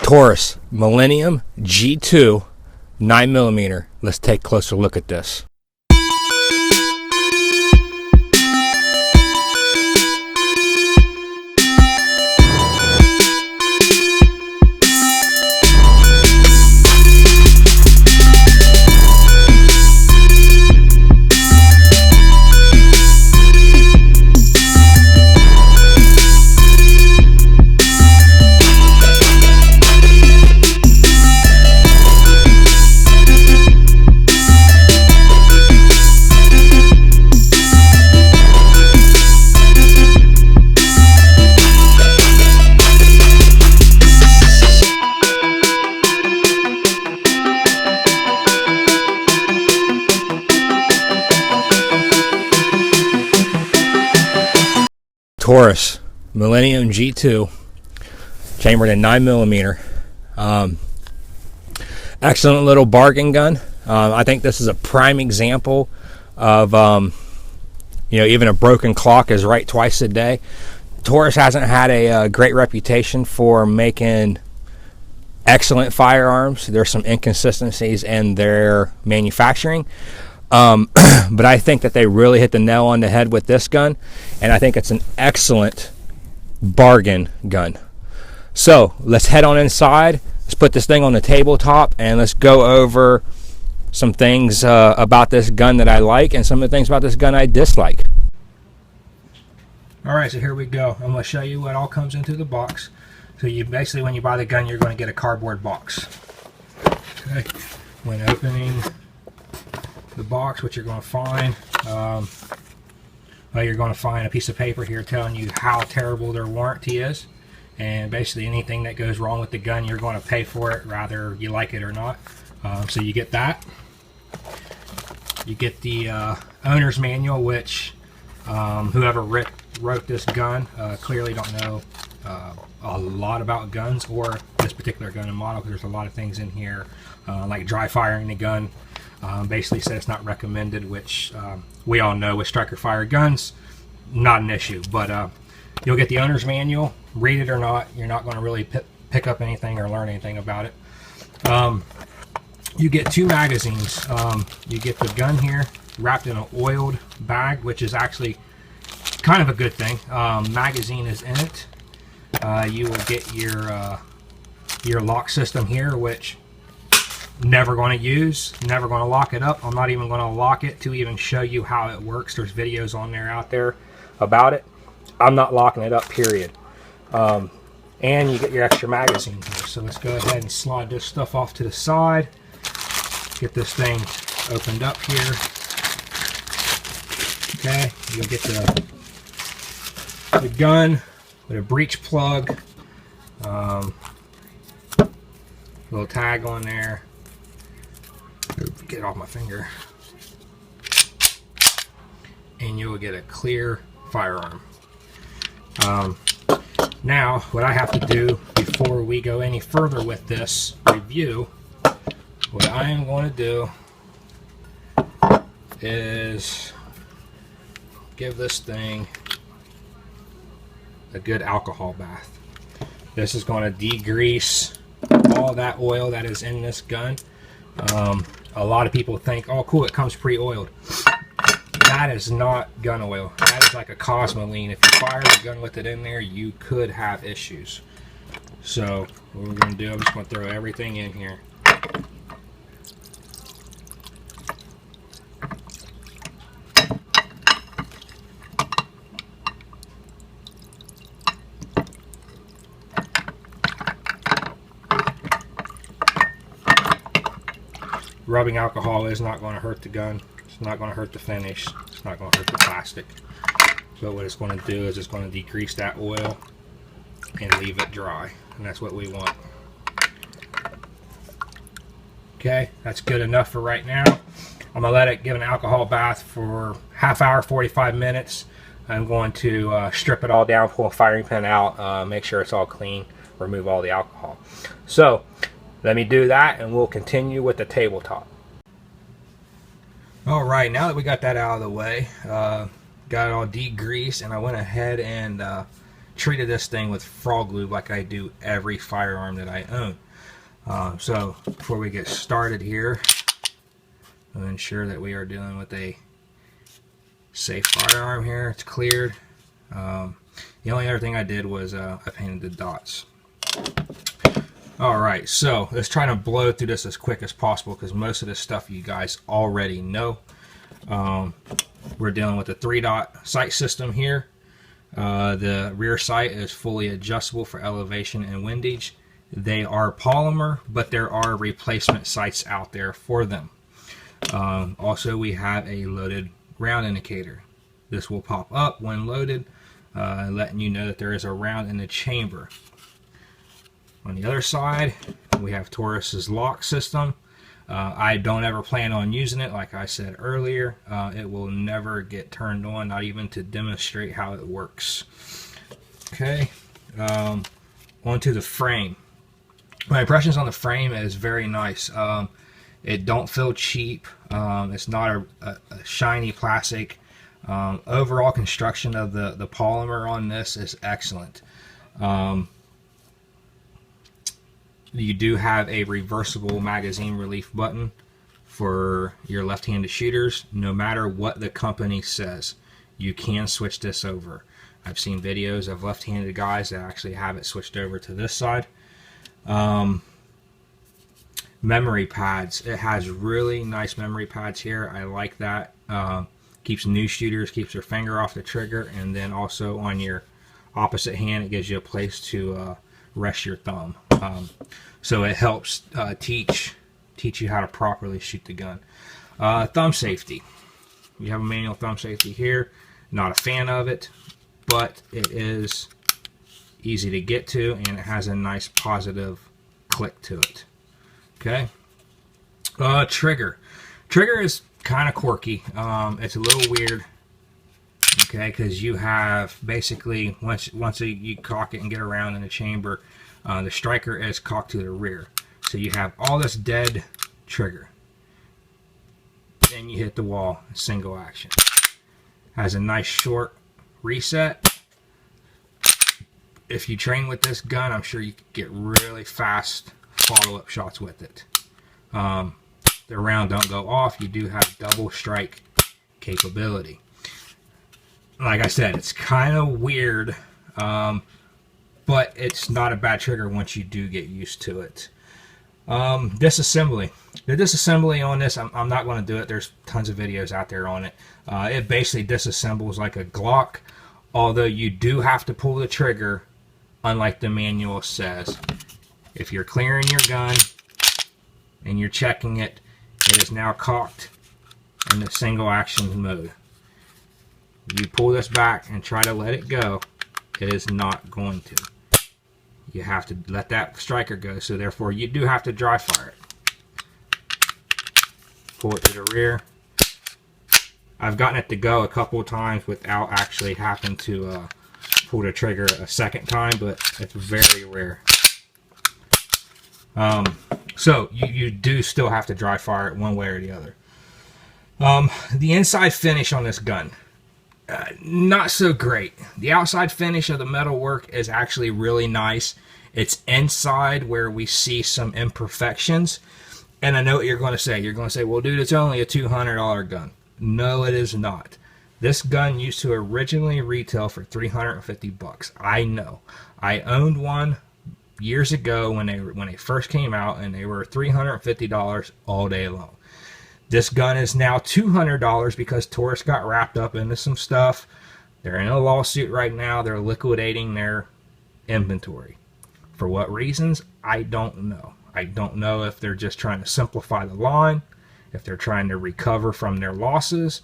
Taurus Millennium G2 9mm. Let's take a closer look at this. Taurus Millennium G2, chambered in 9mm. Excellent little bargain gun. I think this is a prime example of, even a broken clock is right twice a day. Taurus hasn't had a great reputation for making excellent firearms. There's some inconsistencies in their manufacturing. But I think that they really hit the nail on the head with this gun, and I think it's an excellent bargain gun. So let's head on inside. Let's put this thing on the tabletop and let's go over some things about this gun that I like and some of the things about this gun I dislike. Alright, so here we go. I'm going to show you what all comes into the box. So you basically, when you buy the gun, you're going to get a cardboard box. Okay. When opening the box, what you're going to find, you're going to find a piece of paper here telling you how terrible their warranty is, and basically anything that goes wrong with the gun, you're going to pay for it, whether you like it or not. So you get that. You get the owner's manual, which whoever wrote this gun clearly don't know a lot about guns, or this particular gun and model, because there's a lot of things in here like dry firing the gun. Basically said it's not recommended, which we all know with striker fire guns, not an issue. But you'll get the owner's manual. Read it or not, you're not going to really pick up anything or learn anything about it. You get two magazines. You get the gun here wrapped in an oiled bag, which is actually kind of a good thing. Magazine is in it. You will get your lock system here, which never going to use, never going to lock it up. I'm not even going to lock it to even show you how it works. There's videos on there out there about it. I'm not locking it up, period. And you get your extra magazine here. So let's go ahead and slide this stuff off to the side. Get this thing opened up here. Okay, you'll get the gun with a breech plug, little tag on there. Get it off my finger. And you'll get a clear firearm. Now, what I have to do before we go any further with this review, what I am going to do is give this thing a good alcohol bath. This is going to degrease all that oil that is in this gun. A lot of people think, oh cool, it comes pre-oiled. That is not gun oil. That is like a Cosmoline. If you fire the gun with it in there, you could have issues. So what we're going to do, I'm just going to throw everything in here. Rubbing alcohol is not going to hurt the gun. It's not going to hurt the finish. It's not going to hurt the plastic. But what it's going to do is it's going to decrease that oil and leave it dry. And that's what we want. Okay, that's good enough for right now. I'm going to let it give an alcohol bath for half hour, 45 minutes. I'm going to strip it all down, pull a firing pin out, make sure it's all clean, remove all the alcohol. So let me do that and we'll continue with the tabletop. Alright, now that we got that out of the way, got it all degreased, and I went ahead and treated this thing with frog lube like I do every firearm that I own. So before we get started here, I'll ensure that we are dealing with a safe firearm here. It's cleared. The only other thing I did was I painted the dots. Alright, so let's try to blow through this as quick as possible because most of this stuff you guys already know. We're dealing with a 3-dot sight system here. The rear sight is fully adjustable for elevation and windage. They are polymer, but there are replacement sights out there for them. Also, we have a loaded round indicator. This will pop up when loaded, letting you know that there is a round in the chamber. On the other side, we have Taurus's lock system. I don't ever plan on using it. Like I said earlier, it will never get turned on, not even to demonstrate how it works. Okay, onto the frame. My impressions on the frame is very nice. It don't feel cheap. It's not a shiny plastic. Overall construction of the polymer on this is excellent. You do have a reversible magazine relief button for your left-handed shooters. No matter what the company says, you can switch this over. I've seen videos of left-handed guys that actually have it switched over to this side. Memory pads. It has really nice memory pads here. I like that. Keeps new shooters, keeps your finger off the trigger, and then also on your opposite hand it gives you a place to rest your thumb. So it helps teach you how to properly shoot the gun. Thumb safety. You have a manual thumb safety here. Not a fan of it, but it is easy to get to, and it has a nice positive click to it. Okay. Trigger. Trigger is kind of quirky. It's a little weird. Okay, because you have basically once you cock it and get around in the chamber, the striker is cocked to the rear. So you have all this dead trigger. Then you hit the wall, single action. Has a nice short reset. If you train with this gun, I'm sure you could get really fast follow-up shots with it. The round don't go off. You do have double strike capability. Like I said, it's kind of weird, but it's not a bad trigger once you do get used to it. Disassembly. The disassembly on this, I'm not going to do it. There's tons of videos out there on it. It basically disassembles like a Glock, although you do have to pull the trigger, unlike the manual says. If you're clearing your gun and you're checking it, it is now cocked in the single action mode. You pull this back and try to let it go, it is not going to. You have to let that striker go, so therefore you do have to dry fire it. Pull it to the rear. I've gotten it to go a couple of times without actually having to pull the trigger a second time, but it's very rare. So you do still have to dry fire it one way or the other. The inside finish on this gun, not so great. The outside finish of the metal work is actually really nice. It's inside where we see some imperfections. And I know what you're going to say. You're going to say, well, dude, it's only a $200 gun. No, it is not. This gun used to originally retail for $350. I know. I owned one years ago when they first came out, and they were $350 all day long. This gun is now $200 because Taurus got wrapped up into some stuff. They're in a lawsuit right now. They're liquidating their inventory. For what reasons? I don't know. I don't know if they're just trying to simplify the line, if they're trying to recover from their losses,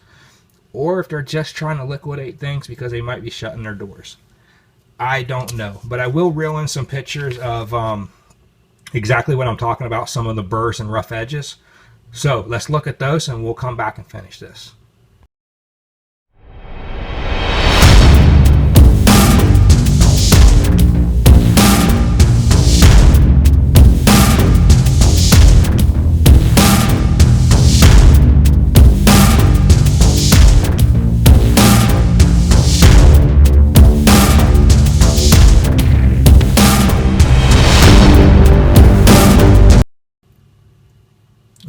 or if they're just trying to liquidate things because they might be shutting their doors. I don't know. But I will reel in some pictures of exactly what I'm talking about, some of the burrs and rough edges. So let's look at those and we'll come back and finish this.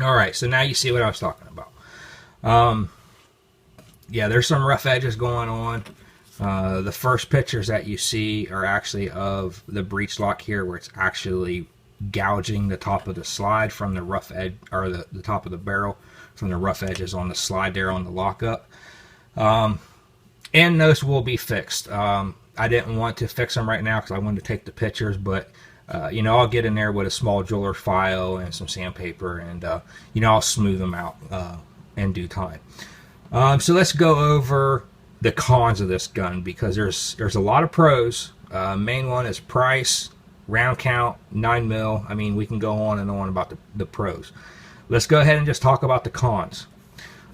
Alright, so now you see what I was talking about. Yeah, there's some rough edges going on. The first pictures that you see are actually of the breech lock here, where it's actually gouging the top of the slide from the rough edge, or the top of the barrel from the rough edges on the slide there on the lockup. And those will be fixed. I didn't want to fix them right now because I wanted to take the pictures, but you know, I'll get in there with a small jeweler's file and some sandpaper, and you know, I'll smooth them out in due time. So let's go over the cons of this gun, because there's a lot of pros. Main one is price, round count, 9mm. I mean, we can go on and on about the pros. Let's go ahead and just talk about the cons.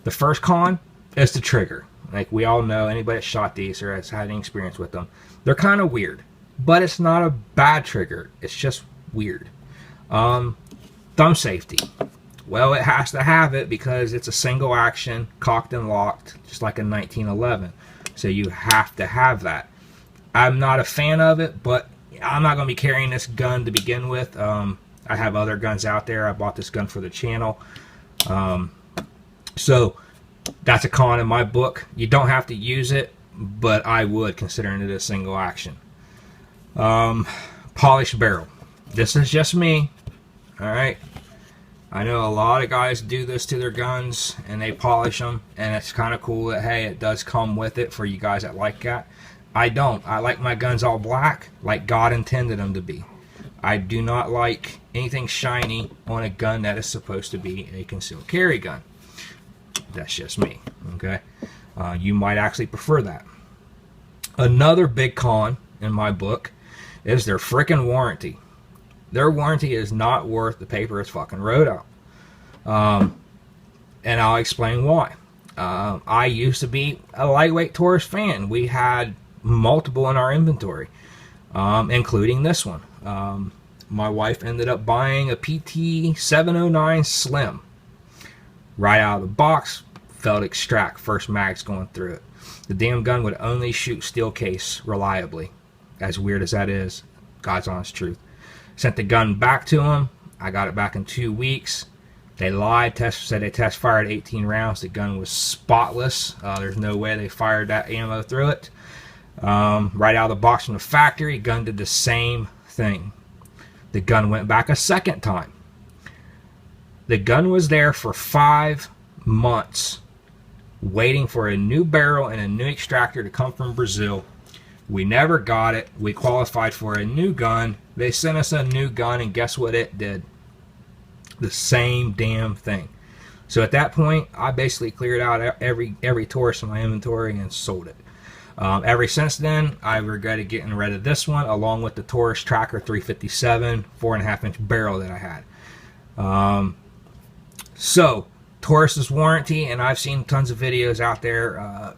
The first con is the trigger. Like we all know, anybody that shot these or has had any experience with them, they're kind of weird. But it's not a bad trigger. It's just weird. Thumb safety. Well, it has to have it because it's a single action, cocked and locked, just like a 1911. So you have to have that. I'm not a fan of it, but I'm not going to be carrying this gun to begin with. I have other guns out there. I bought this gun for the channel. So that's a con in my book. You don't have to use it, but I would, considering it a single action. Polished barrel. This is just me. Alright. I know a lot of guys do this to their guns and they polish them, and it's kind of cool that, hey, it does come with it for you guys that like that. I don't. I like my guns all black, like God intended them to be. I do not like anything shiny on a gun that is supposed to be a concealed carry gun. That's just me. Okay. You might actually prefer that. Another big con in my book is their freaking warranty. Their warranty is not worth the paper it's fucking wrote out. And I'll explain why. I used to be a lightweight Taurus fan. We had multiple in our inventory, including this one. My wife ended up buying a PT111 Slim. Right out of the box, felt extract, first mag's going through it. The damn gun would only shoot steel case reliably. As weird as that is, God's honest truth. Sent the gun back to them. I got it back in 2 weeks. They lied, said they test fired 18 rounds. The gun was spotless. There's no way they fired that ammo through it. Right out of the box from the factory, gun did the same thing. The gun went back a second time. The gun was there for 5 months, waiting for a new barrel and a new extractor to come from Brazil. We never got it. We qualified for a new gun. They sent us a new gun, and guess what it did? The same damn thing. So at that point, I basically cleared out every Taurus in my inventory and sold it. Ever since then, I regretted getting rid of this one, along with the Taurus Tracker 357 4.5-inch barrel that I had. So Taurus's warranty, and I've seen tons of videos out there.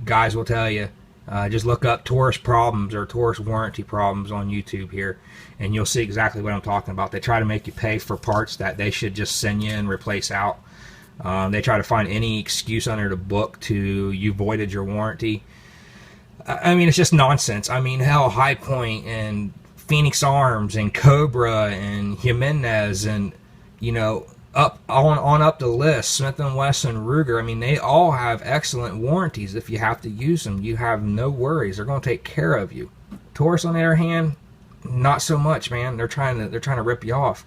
Guys will tell you, just look up Taurus problems or Taurus warranty problems on YouTube here, and you'll see exactly what I'm talking about. They try to make you pay for parts that they should just send you and replace out. They try to find any excuse under the book to you voided your warranty. I mean, it's just nonsense. I mean, hell, High Point and Phoenix Arms and Cobra and Jimenez and, you know, up the list, Smith & Wesson, Ruger. I mean, they all have excellent warranties. If you have to use them, you have no worries. They're going to take care of you. Taurus, on the other hand, not so much, man. They're trying to rip you off.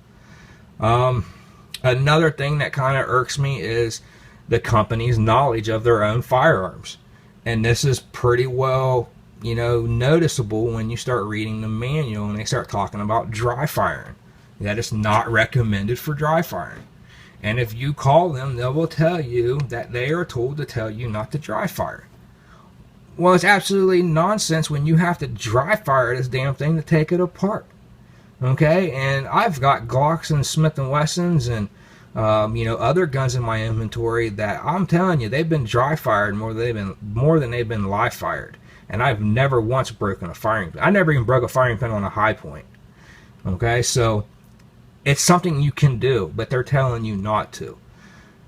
Another thing that kind of irks me is the company's knowledge of their own firearms. And this is pretty well, you know, noticeable when you start reading the manual and they start talking about dry firing. That is not recommended for dry firing. And if you call them, they will tell you that they are told to tell you not to dry fire. Well, it's absolutely nonsense when you have to dry fire this damn thing to take it apart. Okay, and I've got Glocks and Smith & Wessons and you know, other guns in my inventory that I'm telling you, they've been dry fired more than they've been live fired. And I've never once broken a firing pin. I never even broke a firing pin on a High Point. Okay, so it's something you can do, but they're telling you not to.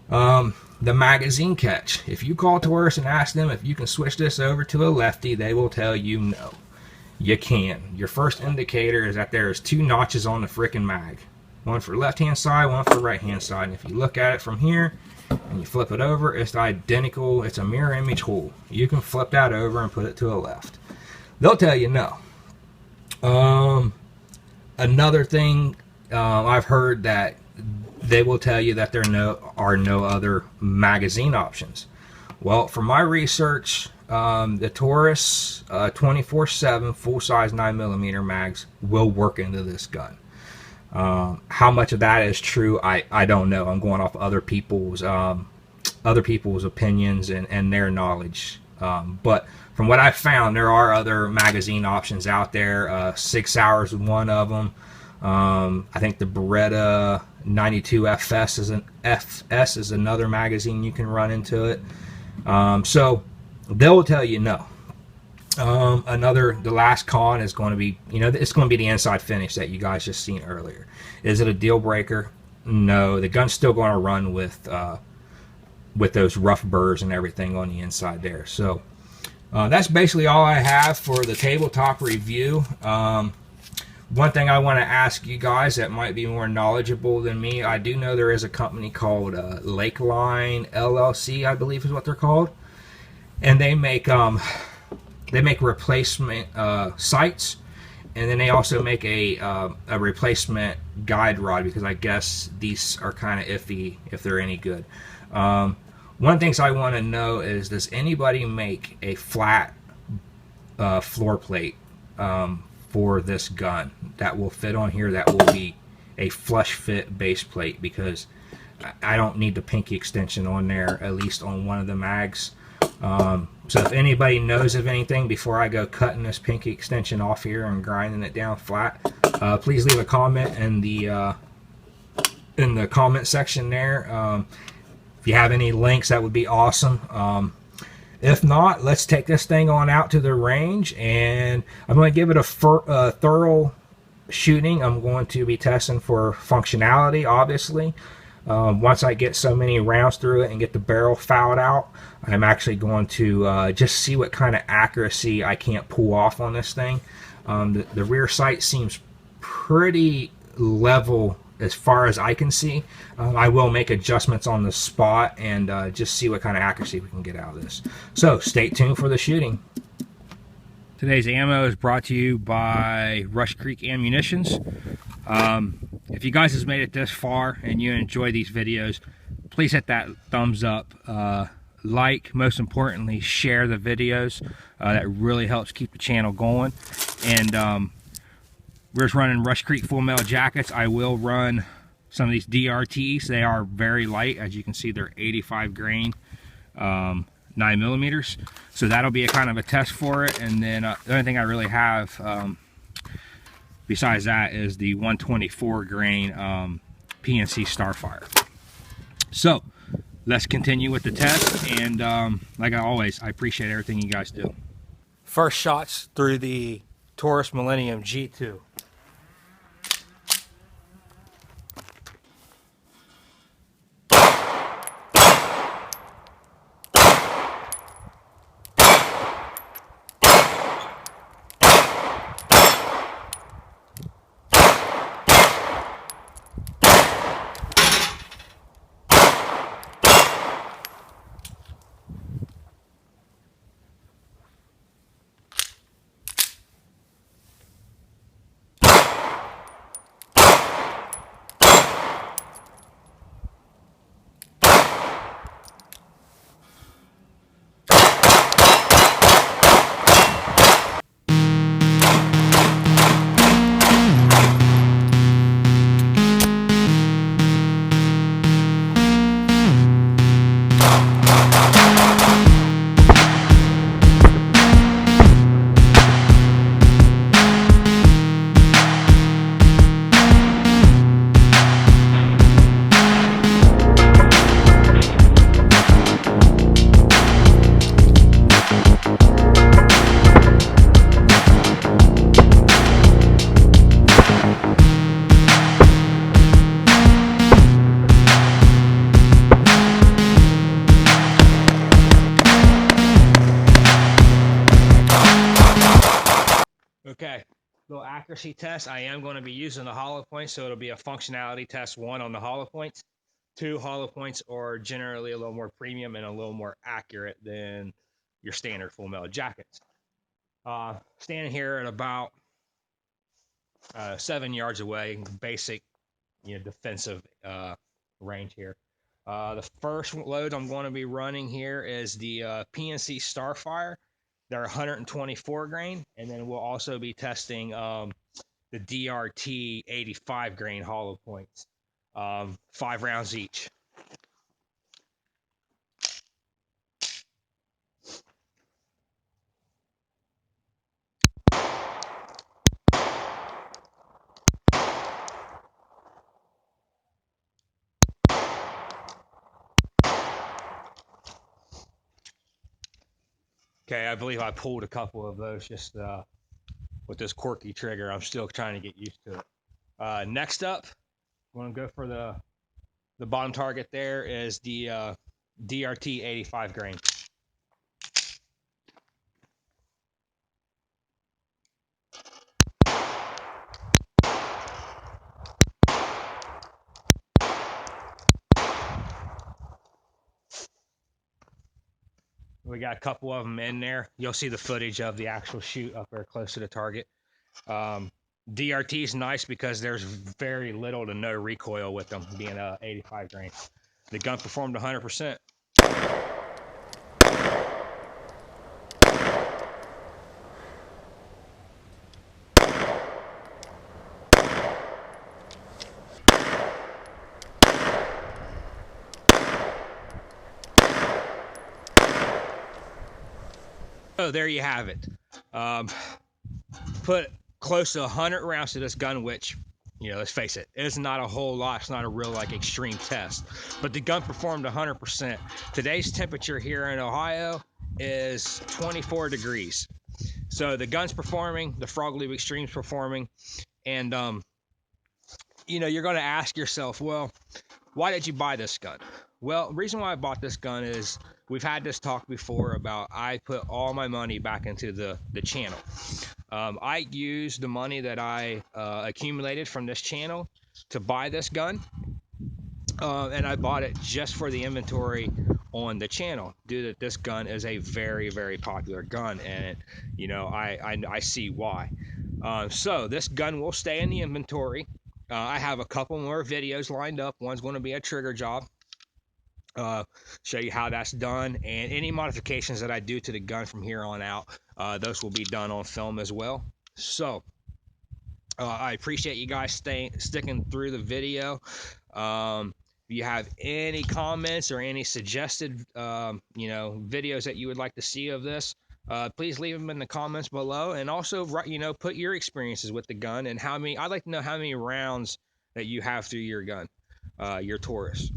The magazine catch. If you call Taurus and ask them if you can switch this over to a lefty, they will tell you no. You can. Your first indicator is that there is 2 notches on the frickin' mag. One for left hand side, one for right hand side. And if you look at it from here and you flip it over, it's identical. It's a mirror image hole. You can flip that over and put it to the left. They'll tell you no. Another thing, I've heard that they will tell you that there are no other magazine options. Well, from my research, the Taurus 24/7 full-size 9mm mags will work into this gun. How much of that is true, I don't know. I'm going off other people's opinions and their knowledge. But from what I found, there are other magazine options out there. 6 hours is one of them. I think the Beretta 92 FS is another magazine you can run into it. So they'll tell you no. The last con is going to be, it's going to be the inside finish that you guys just seen earlier. Is it a deal breaker? No, the gun's still going to run with those rough burrs and everything on the inside there. So that's basically all I have for the tabletop review. One thing I want to ask you guys that might be more knowledgeable than me, I do know there is a company called Lakeline LLC, I believe is what they're called, and they make replacement sights, and then they also make a replacement guide rod, because I guess these are kind of iffy if they're any good. One of the things I want to know is, does anybody make a flat floor plate for this gun that will fit on here, that will be a flush fit base plate? Because I don't need the pinky extension on there, at least on one of the mags. So if anybody knows of anything, before I go cutting this pinky extension off here and grinding it down flat, please leave a comment in the comment section there. If you have any links, that would be awesome. If not, let's take this thing on out to the range, and I'm going to give it a thorough shooting. I'm going to be testing for functionality, obviously. Once I get so many rounds through it and get the barrel fouled out, I'm actually going to just see what kind of accuracy I can't pull off on this thing. The rear sight seems pretty level as far as I can see. I will make adjustments on the spot and just see what kind of accuracy we can get out of this. So stay tuned for the shooting. Today's ammo is brought to you by Rush Creek Ammunitions. If you guys have made it this far and you enjoy these videos, please hit that thumbs up, like, most importantly, share the videos. That really helps keep the channel going. And we're just running Rush Creek full metal jackets. I will run some of these DRTs. They are very light. As you can see, they're 85 grain 9mm. So that'll be a kind of a test for it. And then the only thing I really have besides that is the 124 grain PNC Starfire. So let's continue with the test. And like I appreciate everything you guys do. First shots through the Taurus Millennium G2. little accuracy test. I am going to be using the hollow points, so it'll be a functionality test 1 on the hollow points. 2 hollow points are generally a little more premium and a little more accurate than your standard full metal jackets. Standing here at about 7 yards away, basic, defensive range here. The first load I'm going to be running here is the PNC Starfire. They're 124 grain, and then we'll also be testing the DRT 85 grain hollow points, 5 rounds each. Okay, I believe I pulled a couple of those just with this quirky trigger. I'm still trying to get used to it. Next up, I'm going to go for the bottom target. There is the DRT 85 grain. We got a couple of them in there. You'll see the footage of the actual shoot up there close to the target. DRT is nice because there's very little to no recoil with them being 85 grain. The gun performed 100%. So there you have it. Put close to 100 rounds to this gun, which, let's face it, it's not a whole lot. It's not a real extreme test, but the gun performed 100%. Today's temperature here in Ohio is 24 degrees. So the gun's performing, the Frog Leap Extreme's performing, and you're going to ask yourself, well, why did you buy this gun? Well, the reason why I bought this gun is we've had this talk before about I put all my money back into the channel. I used the money that I accumulated from this channel to buy this gun, and I bought it just for the inventory on the channel, due that this gun is a very, very popular gun, and I see why. So this gun will stay in the inventory. I have a couple more videos lined up. One's going to be a trigger job, show you how that's done, and any modifications that I do to the gun from here on out, those will be done on film as well. So I appreciate you guys sticking through the video. If you have any comments or any suggested videos that you would like to see of this, please leave them in the comments below, and also put your experiences with the gun and I'd like to know how many rounds that you have through your gun, your Taurus.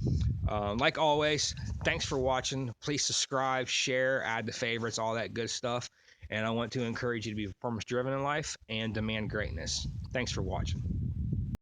Like always, thanks for watching. Please subscribe, share, add the favorites, all that good stuff. And I want to encourage you to be performance driven in life and demand greatness. Thanks for watching.